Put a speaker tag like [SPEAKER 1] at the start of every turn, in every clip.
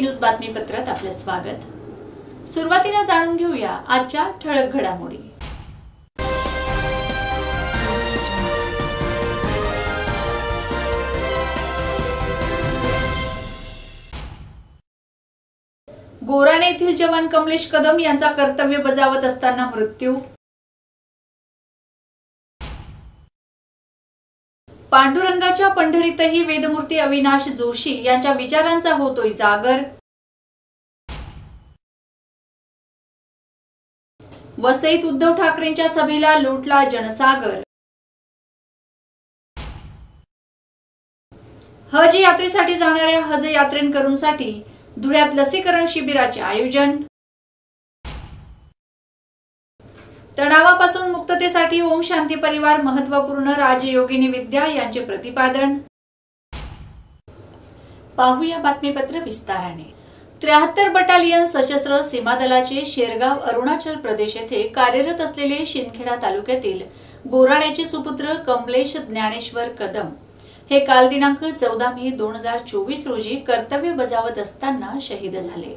[SPEAKER 1] News बातमीपत्रात आपले स्वागत। सुरुवातीला जाणून घेऊया आजच्या ठळक घडामोडी। गोराणे येथील जवान कमलेश कदम यांचा कर्तव्य बजावत असताना मृत्यू। पांडुरंगाच्या पंढरीतही वेदमूर्ती अविनाश जोशी यांच्या विचारांचा होतोय जागर। वसईत उद्धव ठाकरेंच्या सभेला लोटला जनसागर। हज यात्रेसाठी जाणाऱ्या हज यात्रेकरूंसाठी धुळ्यात लसीकरण शिबिराचे आयोजन। तणावापासून मुक्ततेसाठी ओम शांती परिवार महत्त्वपूर्ण, राजयोगिनी विद्या यांचे प्रतिपादन। पाहूया बातमीपत्र विस्ताराने। 73 बटालियन सशस्त्र सीमा दलाचे शेरगाव अरुणाचल प्रदेश येथे कार्यरत असलेले शिंदखेडा तालुक्यातील गोराण्याचे सुपुत्र कमलेश ज्ञानेश्वर कदम हे काल दिनांक 14 मे 2024 रोजी कर्तव्य बजावत असताना शहीद झाले।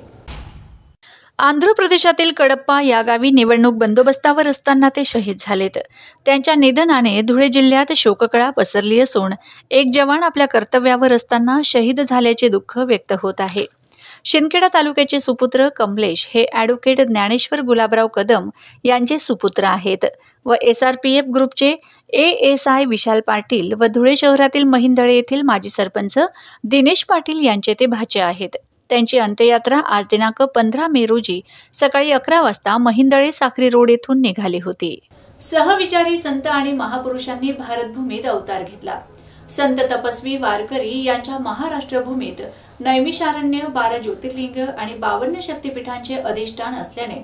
[SPEAKER 1] आंध्र प्रदेशातील कडप्पा या गावी निवडणूक बंदोबस्तावर असताना ते शहीद झालेत। त्यांच्या निधनाने धुळे जिल्ह्यात शोककळा पसरली असून एक जवान आपल्या कर्तव्यावर असताना शहीद झाल्याचे दुःख व्यक्त होत आहे। शिंदखेडा तालुक्याचे सुपुत्र कमलेश हे ॲडव्होकेट ज्ञानेश्वर गुलाबराव कदम यांचे सुपुत्र आहेत व SRPF ग्रुपचे ASI विशाल पाटील व धुळे शहरातील महिंदळे येथील माजी सरपंच दिनेश पाटील यांचे ते भाचे आहेत। त्यांची अंत्ययात्रा आज दिनांक 15 मे रोजी सकाळी 11 वाजता महिंदळे साखरी रोड येथून निघाली होती। सहविचारी संत आणि महापुरुषांनी भारतभूमीत अवतार घेतला। संत तपस्वी वारकरी यांच्या महाराष्ट्र भूमीत नैमिषारण्य, 12 ज्योतिर्लिंग आणि 52 शक्तिपीठांचे अधिष्ठान असल्याने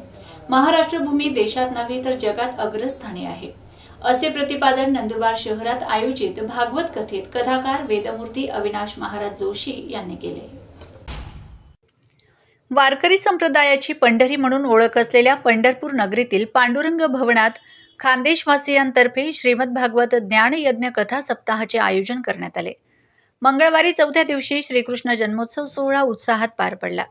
[SPEAKER 1] महाराष्ट्र भूमी देशात नव्हे तर जगात अग्रस्थानी आहे, असे प्रतिपादन नंदुरबार शहरात आयोजित भागवत कथेत कथाकार वेदमूर्ती अविनाश महाराज जोशी यांनी केले। वारकरी संप्रदायाची पंढरी म्हणून ओळख असलेल्या पंढरपूर नगरीतील पांडुरंग भवनात खानदेशवासियांतर्फे श्रीमद भागवत ज्ञान यज्ञ कथा सप्ताहाचे आयोजन करण्यात आले। मंगळवारी 4थ्या दिवशी श्रीकृष्ण जन्मोत्सव सोहळा उत्साहात पार पडला।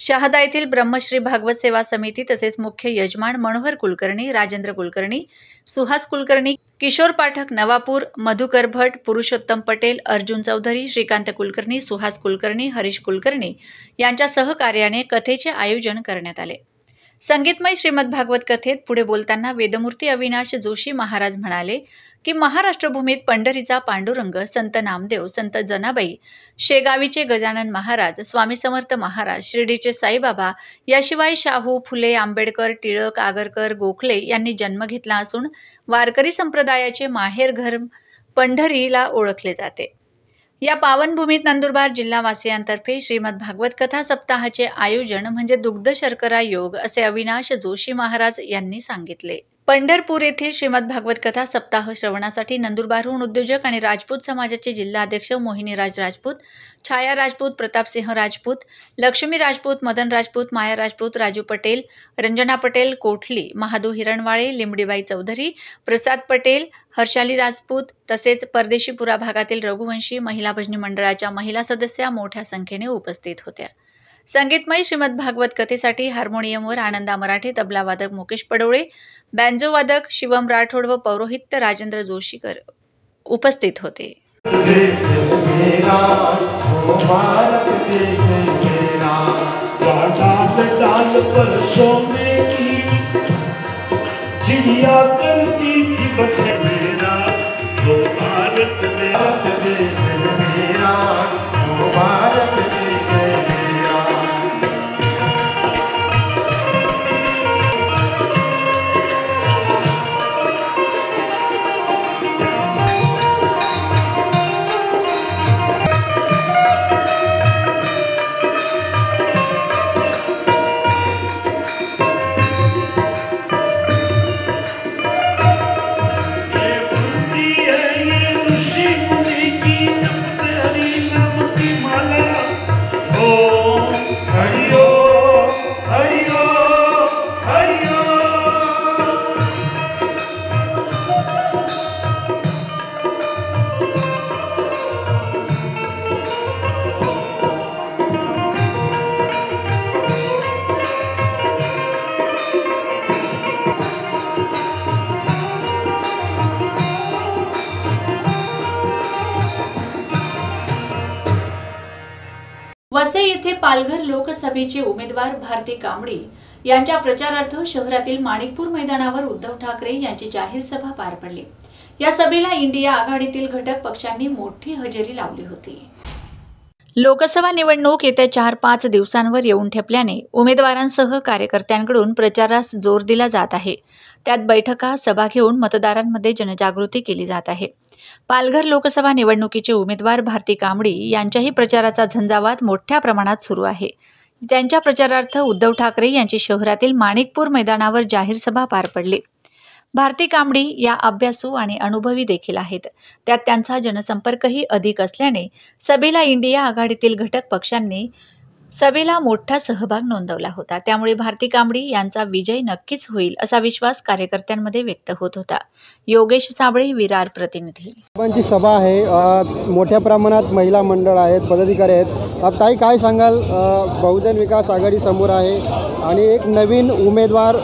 [SPEAKER 1] शहादा येथील ब्रह्मश्री भागवत सेवा समिती तसेच मुख्य यजमान मनोहर कुलकर्णी, राजेंद्र कुलकर्णी, सुहास कुलकर्णी, किशोर पाठक नवापूर, मधुकर भट, पुरुषोत्तम पटेल, अर्जुन चौधरी, श्रीकांत कुलकर्णी, सुहास कुलकर्णी, हरीश कुलकर्णी यांच्या सहकार्याने कथेचे आयोजन करण्यात आले। संगीतमय श्रीमद भागवत कथेत पुढे बोलताना वेदमूर्ती अविनाश जोशी महाराज म्हणाले की महाराष्ट्रभूमीत पंढरीचा पांडुरंग, संत नामदेव, संत जनाबाई, शेगावीचे गजानन महाराज, स्वामी समर्थ महाराज, शिर्डीचे साईबाबा याशिवाय शाहू, फुले, आंबेडकर, टिळक, आगरकर, गोखले यांनी जन्म घेतला असून वारकरी संप्रदायाचे माहेरघर पंढरीला ओळखले जाते। या पावनभूमीत नंदुरबार जिल्हावासियांतर्फे श्रीमद भागवत कथा सप्ताहाचे आयोजन म्हणजे दुग्ध शर्करा योग असे अविनाश जोशी महाराज यांनी सांगितले। पंढरपूर येथील श्रीमद भागवत कथा सप्ताह श्रवणासाठी नंदुरबारहून उद्योजक आणि राजपूत समाजाचे जिल्हाध्यक्ष मोहिनीराज राजपूत, छाया राजपूत, प्रतापसिंह राजपूत, लक्ष्मी राजपूत, मदन राजपूत, माया राजपूत, राजू पटेल, रंजना पटेल, कोठली, महादू हिरणवाळे, लिंबडीबाई चौधरी, प्रसाद पटेल, हर्षाली राजपूत तसेच परदेशीपुरा भागातील रघुवंशी महिला भजनी मंडळाच्या महिला सदस्या मोठ्या संख्येने उपस्थित होत्या। संगीतमय श्रीमद भागवत कथेसाठी हार्मोनियमवर आनंदा मराठे, तबला वादक मुकेश पडोळे, बँजो वादक शिवम राठोड व पौरोहित्य राजेंद्र जोशीकर उपस्थित होते। पालघर लोकसभेचे उमेदवार भारती कांबडी यांच्या प्रचारार्थ शहरातील माणिकपूर मैदानावर उद्धव ठाकरे यांची जाहीर सभा पार पडली। या सभेला इंडिया आघाडीतील घटक पक्षांनी मोठी हजेरी लावली होती। लोकसभा निवडणूक येत्या 4-5 दिवसांवर येऊन ठेपल्याने उमेदवारांसह कार्यकर्त्यांकडून प्रचारास जोर दिला जात आहे। त्यात बैठका, सभा घेऊन मतदारांमध्ये जनजागृती केली जात आहे। पालघर लोकसभा निवडणुकीचे उमेदवार भारती कांबडी यांच्याही प्रचाराचा झंझावात मोठ्या प्रमाणात सुरू आहे। त्यांच्या प्रचारार्थ उद्धव ठाकरे यांची शहरातील माणिकपूर मैदानावर जाहीर सभा पार पडली। भारती कांबडी या अभ्यासू आणि अनुभवी देखील आहेत। त्यात त्यांचा जनसंपर्कही अधिक असल्याने सभेला इंडिया आघाडीतील घटक पक्षांनी सभेला मोठा सहभाग नोंदवला होता। त्यामुळे भारती कांबडी यांचा विजय नक्कीच होईल असा विश्वास कार्यकर्त्यांमध्ये व्यक्त होत होता। योगेश साबळे, विरार प्रतिनिधी।
[SPEAKER 2] साहेबांची सभा आहे, मोठ्या प्रमाणात महिला मंडळ आहेत, पदाधिकारी आहेत। ताई काय सांगाल, बहुजन विकास आघाडी समोर आहे आणि एक नवीन उमेदवार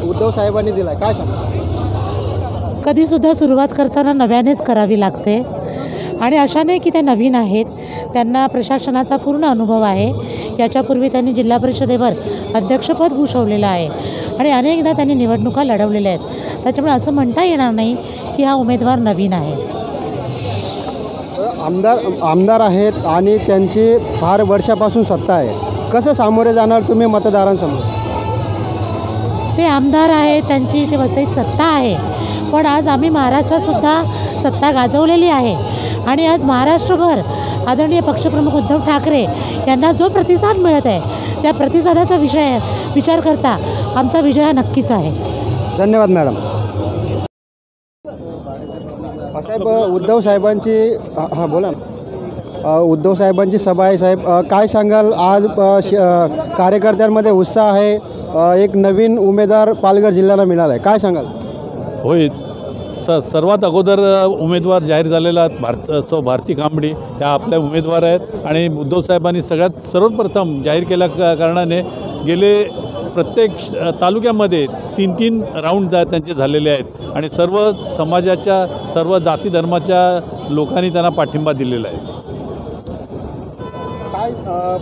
[SPEAKER 2] उद्धव साहेबांनी दिलाय, काय सांगाल?
[SPEAKER 3] कधीसुद्धा सुरुवात करताना नव्यानेच करावी लागते आणि अशा नाही की ते नवीन आहेत, त्यांना प्रशासनाचा पूर्ण अनुभव आहे। याच्यापूर्वी त्यांनी जिल्हा परिषदेवर अध्यक्षपद भूषवलेलं आहे आणि अनेकदा त्यांनी निवडणुका लढवलेल्या आहेत। त्याच्यामुळे असं म्हणता येणार नाही की हा उमेदवार नवीन आहे।
[SPEAKER 2] आमदार आहेत आणि त्यांची फार वर्षापासून सत्ता आहे, कसं सामोरे जाणार तुम्ही मतदारांसमोर?
[SPEAKER 3] ते आमदार आहेत, त्यांची इथे वसईत सत्ता आहे, पण आज आम्ही महाराष्ट्रातसुद्धा सत्ता गाजवलेली आहे आणि आज महाराष्ट्रभर आदरणीय पक्षप्रमुख उद्धव ठाकरे यांना जो प्रतिसाद मिळत आहे त्या प्रतिसादाचा विचार करता आमचा विजय हा नक्कीच आहे।
[SPEAKER 2] धन्यवाद मॅडम। साहेब, उद्धव साहेबांची बोला ना। उद्धव साहेबांची सभा आहे साहेब, काय सांगाल? आज कार्यकर्त्यांमध्ये उत्साह आहे, एक नवीन उमेदवार पालघर जिल्ह्याला मिळाला आहे, काय सांगाल?
[SPEAKER 4] होय, सर्वात अगोदर उमेदवार जाहीर झालेला भारती कांबडी ह्या आपल्या उमेदवार आहेत आणि उद्धव साहेबांनी सर्वप्रथम जाहीर केल्या कारणाने गेले प्रत्येक तालुक्यामध्ये 3-3 राऊंड त्यांचे झालेले आहेत आणि सर्व समाजाच्या, सर्व जाती धर्माच्या लोकांनी त्यांना पाठिंबा दिलेला आहे।
[SPEAKER 2] काय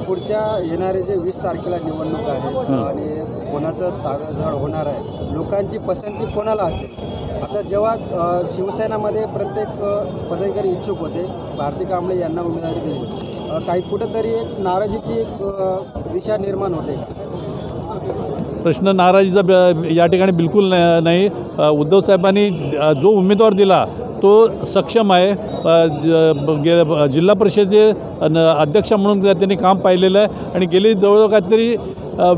[SPEAKER 2] पुढच्या येणारे जे 20 तारखेला निवडणूक आहे आणि कोणाचं ताबेझाड होणार आहे, लोकांची पसंती कोणाला असेल? आता जेव्हा शिवसेनेमध्ये प्रत्येक पदाधिकारी इच्छुक होते, भारती कांबळे यांना उमेदवारी दिली, काही कुठंतरी एक नाराजीची एक दिशा निर्माण होते का?
[SPEAKER 4] प्रश्न नाराजीचा या ठिकाणी बिलकुल नाही। उद्धव साहेबांनी जो उमेदवार दिला तो सक्षम आहे। जिल्हा परिषदे अध्यक्ष म्हणून त्यांनी काम पाहिलेलं आहे आणि गेली जवळजवळ काहीतरी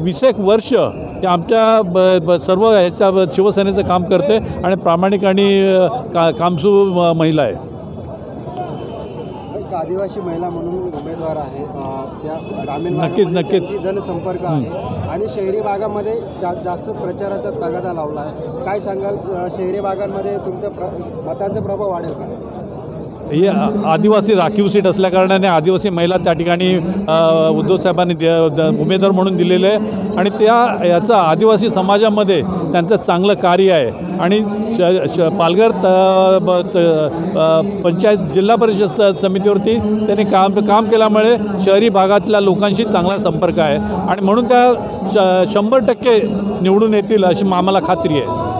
[SPEAKER 4] 20 वर्ष ते आमच्या सर्व ह्याच्या शिवसेनेचं काम करते आणि प्रामाणिक आणि कामसू महिला आहे।
[SPEAKER 2] एक आदिवासी महिला म्हणून उमेदवार आहे, त्या ग्रामीण
[SPEAKER 4] नक्कीच
[SPEAKER 2] जनसंपर्क आहे आणि शहरी भागामध्ये जास्त प्रचाराचा तगादा लावला आहे, काय सांगाल? शहरी भागांमध्ये तुमच्या मतांचा प्रभाव वाढेल का?
[SPEAKER 4] ही आदिवासी राखीव सीट असल्याकारणाने आदिवासी महिला त्या ठिकाणी उद्धव साहेबांनी उमेदवार म्हणून दिलेले आहे आणि याचा आदिवासी समाजामध्ये त्यांचं चांगलं कार्य आहे आणि पालघर पंचायत जिल्हा परिषद समितीवरती त्यांनी काम केल्यामुळे शहरी भागातल्या लोकांशी चांगला संपर्क आहे आणि म्हणून त्या 100% निवडून येतील अशी आम्हाला खात्री आहे।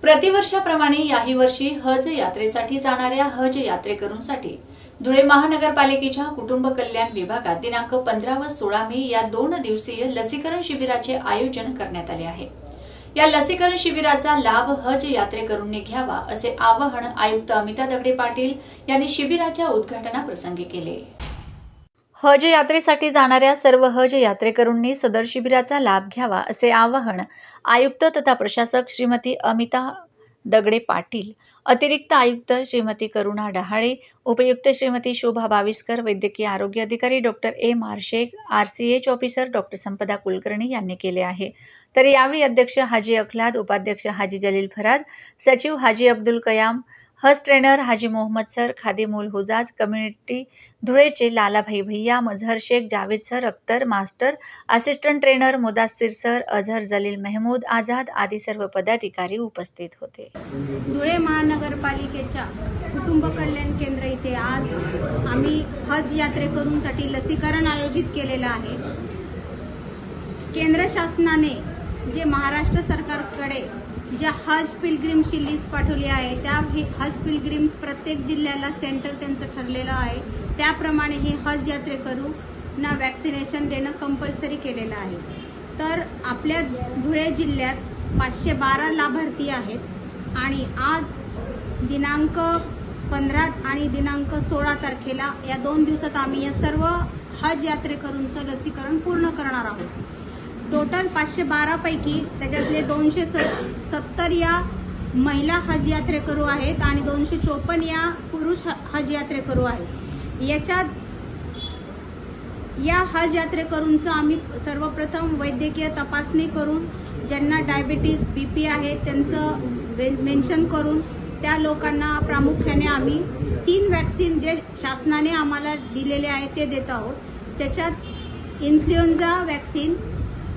[SPEAKER 1] प्रतिवर्षाप्रमाणे याही वर्षी हज यात्रेसाठी जाणाऱ्या हज यात्रेकरूंसाठी धुळे महानगरपालिकेच्या कुटुंब कल्याण विभागात दिनांक 15 व 16 मे या 2 दिवसीय लसीकरण शिबिराचे आयोजन करण्यात आले आहे। या लसीकरण शिबिराचा लाभ हज यात्रेकरूंनी घ्यावा असे आवाहन आयुक्त अमिता दगडे पाटील यांनी शिबिराच्या उद्घाटनाप्रसंगी केले। हज यात्रेसाठी जाणाऱ्या सर्व हज यात्रेकरूंनी सदर शिबिराचा लाभ घ्यावा असे आवाहन आयुक्त तथा प्रशासक श्रीमती अमिता दगडे पाटील, अतिरिक्त आयुक्त श्रीमती करुणा डहाळे, उपयुक्त श्रीमती शोभा बाविस्कर, वैद्यकीय आरोग्य अधिकारी doctor M.R. Shaikh, RCH officer doctor Sampada Kulkarni यांनी केले आहे। तर यावेळी अध्यक्ष हाजी अखलाद, उपाध्यक्ष हाजी जलील फराद, सचिव Haji Abdul Qayam, Haj trainer Haji Mohammed sir, Khadim ul Hujjaj community धुळेचे Lalabhai Bhaiya, Mazhar Shaikh, Javed sir, Akhtar master, assistant trainer Mudassir sir, Azhar Jalil, Mahmood Azad आदी सर्व पदाधिकारी उपस्थित होते.
[SPEAKER 5] धुळे महानगरपालिकेच्या कुटुंब कल्याण केंद्र इथे आज आम्ही हज यात्रेकरूंसाठी लसीकरण आयोजित केलेलं आहे. केंद्र शासनाने जे महाराष्ट्र सरकारकडे ज्या हज पिलग्रिमची लिस्ट पाठवली आहे त्या हज पिलग्रिम्स प्रत्येक जिल्ह्याला सेंटर त्यांचं ठरलेलं आहे. त्याप्रमाणे हे हज यात्रेकरूंना वॅक्सिनेशन देणं कंपल्सरी केलेलं आहे. तर आपल्या धुळे जिल्ह्यात 512 लाभार्थी आहेत आणि आज दिनांक 15 आणि दिनांक 16 तारखेला या 2 दिवसात आम्ही या सर्व हज यात्रेकरूंचं लसीकरण पूर्ण करणार आहोत. टोटल 512 पैकी त्याच्यातले 270 या महिला हज यात्रेकरू आहेत आणि 254 या पुरुष हज यात्रेकरू आहेत. याच्यात या हज यात्रेकरूंचं आम्ही सर्वप्रथम वैद्यकीय तपासणी करून ज्यांना डायबिटीस बीपी आहे त्यांचं मेन्शन करून त्या लोकांना प्रामुख्याने आम्ही 3 वॅक्सिन जे शासनाने आम्हाला दिलेले आहे ते देत आहोत. त्याच्यात इन्फ्लुएन्झा वॅक्सिन,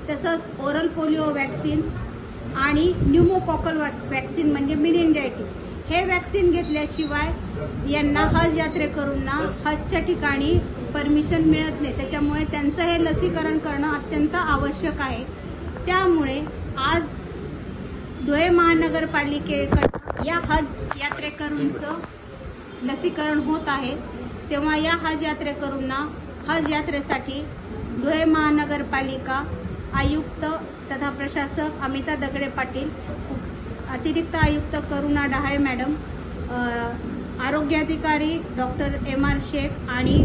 [SPEAKER 5] तसंच ओरल पोलिओ वॅक्सिन आणि न्यूमोकॉकल वॅक्सिन म्हणजे मेनिंजायटिस हे वॅक्सिन घेतल्याशिवाय यांना हज यात्रेकरूंना हजच्या ठिकाणी परमिशन मिळत नाही. त्याच्यामुळे त्यांचं हे लसीकरण करणं अत्यंत आवश्यक आहे. त्यामुळे आज धुळे महानगरपालिकेकडे या हज यात्रेकरूंचं लसीकरण होत आहे. तेव्हा या हज यात्रेकरूंना हज यात्रेसाठी धुळे महानगरपालिका आयुक्त तथा प्रशासक अमिता दगडे पाटील, अतिरिक्त आयुक्त करुणा डहाळे मॅडम, आरोग्याधिकारी डॉक्टर MR शेख आणि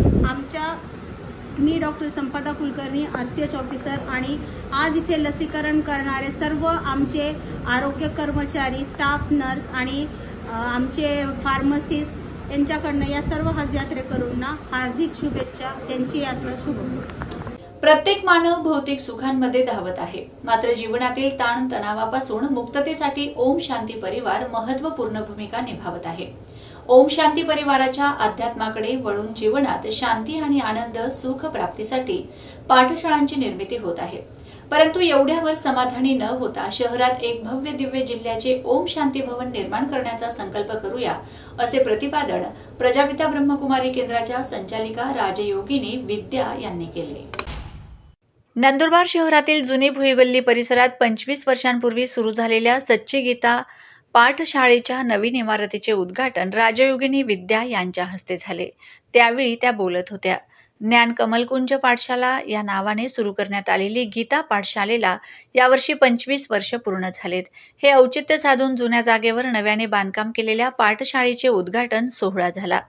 [SPEAKER 5] मी doctor Sampada Kulkarni RCH officer आणि आज इथे लसीकरण करणारे सर्व आमचे आरोग्य कर्मचारी, स्टाफ नर्स आणि आमचे फार्मसिस्ट यांच्याकडनं या सर्व हज यात्रेकरूंना हार्दिक शुभेच्छा. त्यांची यात्रा शुभ हो.
[SPEAKER 1] प्रत्येक मानव भौतिक सुखांमध्ये धावत आहे, मात्र जीवनातील ताण तणावापासून मुक्ततेसाठी ओम शांती परिवार महत्त्वपूर्ण भूमिका निभावत आहे. ओम शांती परिवाराच्या अध्यात्माकडे वळून जीवनात शांती आणि आनंद सुख प्राप्तीसाठी पाठशाळांची निर्मिती होत आहे. परंतु एवढ्यावर समाधानी न होता शहरात एक भव्य दिव्य जिल्ह्याचे ओम शांती भवन निर्माण करण्याचा संकल्प करूया, असे प्रतिपादन प्रजापिता ब्रह्मकुमारी केंद्राच्या संचालिका राजयोगिनी विद्या यांनी केले. नंदुरबार शहरातील जुनी भुईगल्ली परिसरात 25 वर्षांपूर्वी सुरू झालेल्या सच्ची गीता पाठशाळेच्या नवीन इमारतीचे उद्घाटन राजयोगिनी विद्या यांच्या हस्ते झाले. त्यावेळी त्या बोलत होत्या. ज्ञान कमलकुंज पाठशाला या नावाने सुरू करण्यात आलेली गीता पाठशालेला यावर्षी 25 वर्ष पूर्ण झालेत. हे औचित्य साधून जुन्या जागेवर नव्याने बांधकाम केलेल्या पाठशाळेचे उद्घाटन सोहळा झाला.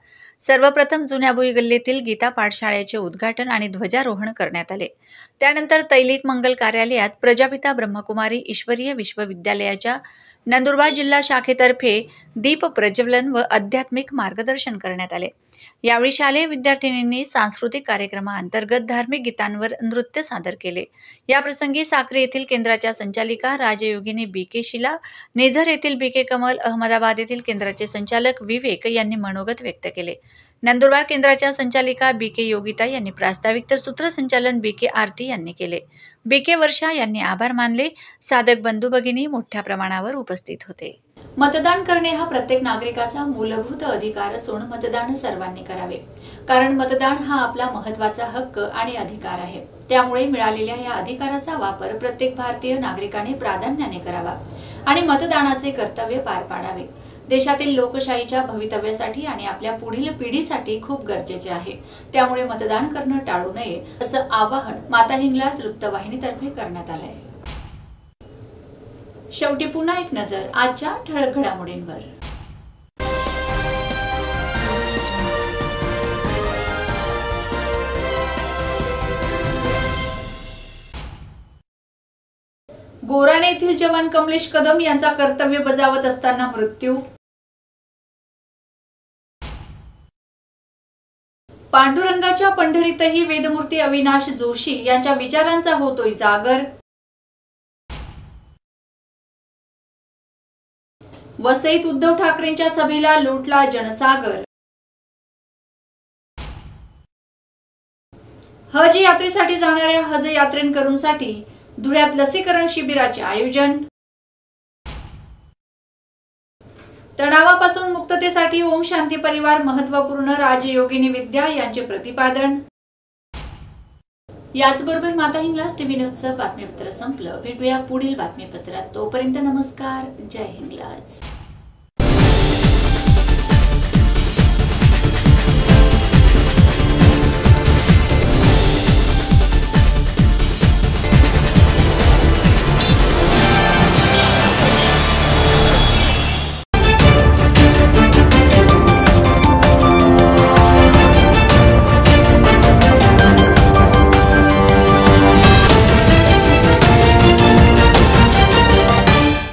[SPEAKER 1] सर्वप्रथम जुन्या भुईगल्लीतील गीता पाठशाळेचे उद्घाटन आणि ध्वजारोहण करण्यात आले. त्यानंतर तैलित मंगल कार्यालयात प्रजापिता ब्रह्मकुमारी ईश्वरीय विश्वविद्यालयाच्या नंदुरबार जिल्हा शाखेतर्फे दीप प्रज्वलन व आध्यात्मिक मार्गदर्शन करण्यात आले. यावेळी शालेय विद्यार्थिनींनी सांस्कृतिक कार्यक्रमाअंतर्गत धार्मिक गीतांवर नृत्य सादर केले. याप्रसंगी साक्री येथील केंद्राच्या संचालिका राजयोगिनी BK शिला, नेझर येथील BK कमल, अहमदाबाद येथील केंद्राचे संचालक विवेक यांनी मनोगत व्यक्त केले. नंदुरबार केंद्राच्या संचालिका BK योगिता यांनी प्रास्ताविक तर सूत्रसंचालन BK आरती यांनी केले. BK वर्षा यांनी आभार मानले. साधक बंधू भगिनी मोठ्या प्रमाणावर उपस्थित होते. मतदान करणे हा प्रत्येक नागरिकाचा मूलभूत अधिकार असून मतदान सर्वांनी करावे, कारण मतदान हा आपला महत्त्वाचा हक्क आणि अधिकार आहे. त्यामुळे मिळालेल्या या अधिकाराचा वापर प्रत्येक भारतीय नागरिकाने प्राधान्याने करावा आणि मतदानाचे कर्तव्य पार पाडावे. देशातील लोकशाहीच्या भवितव्यासाठी आणि आपल्या पुढील पिढीसाठी खूप गरजेचे आहे. त्यामुळे मतदान करणं टाळू नये, असं आवाहन माता हिंगलाज वृत्तवाहिनीतर्फे करण्यात आलंय. शेवटी पुन्हा एक नजर आजच्या ठळक घडामोडींवर. गोराणे येथील जवान कमलेश कदम यांचा कर्तव्य बजावत असताना मृत्यू. पांडुरंगाच्या पंढरीतही वेदमूर्ती अविनाश जोशी यांच्या विचारांचा होतोय जागर. वसईत उद्धव ठाकरेंच्या सभेला लोटला जनसागर. हज यात्रेसाठी जाणाऱ्या हज यात्रेकरूंसाठी धुळ्यात लसीकरण शिबिराचे आयोजन. तणावापासून मुक्ततेसाठी ओम शांती परिवार महत्त्वपूर्ण, राजयोगिनी विद्या यांचे प्रतिपादन. याचबरोबर माता हिंगलाज टीव्ही न्यूजचं बातमीपत्र संपलं. भेटूया पुढील बातमीपत्रात. तोपर्यंत नमस्कार. जय हिंगलाज.